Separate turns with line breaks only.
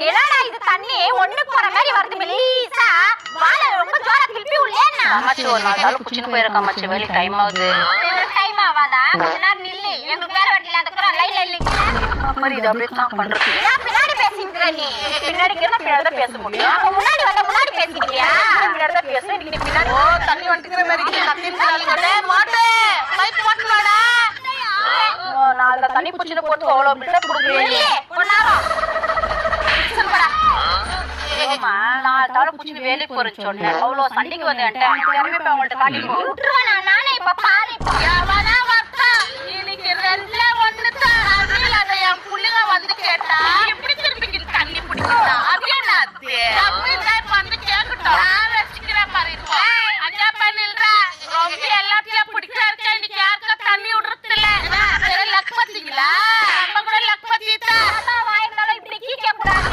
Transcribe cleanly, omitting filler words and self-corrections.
என்னடா இது தண்ணி ஒண்ணுக்கு போற மாதிரி வருது மெலிசா வாளை ரொம்ப ஜோரா திருப்பி உள்ளேன்னா
அம்மாச்சி ஒரு நாள் குச்சின்னு போயிருக்க அம்மாச்சி வேலை டைம் ஆகுது
டைம் ஆவாதா கொஞ்ச நேரம் நில்லு எங்களுக்கு வேற வண்டில அந்த லைன்ல இல்லைங்க
மாதிரி இது அப்படியே தான் பண்றது
பின்னாடி பேசிக்கிற நீ
பின்னாடி பின்னாடி தான் பேச முடியும்
அப்ப முன்னாடி வந்தா முன்னாடி பேசிக்கிறியா
பின்னாடி தான் பேச நீ பின்னாடி
ஓ தண்ணி வந்துக்கிற மாதிரி தண்ணி மாட்டே பைப் மாட்டலாடா
நான் அந்த தண்ணி குச்சின்னு போட்டு அவ்வளோ பில்டப் கொடுக்குறேன் நான் தவிர குச்சின்னு வேலைக்கு போறேன்னு சொன்னேன் அவ்வளோ சண்டைக்கு வந்தேன் அவங்கள்ட்ட காட்டி
நானே இப்ப பாரு
இன்னைக்கு ரெண்டுல வந்துட்டா என் புள்ளைங்க வந்து கேட்டா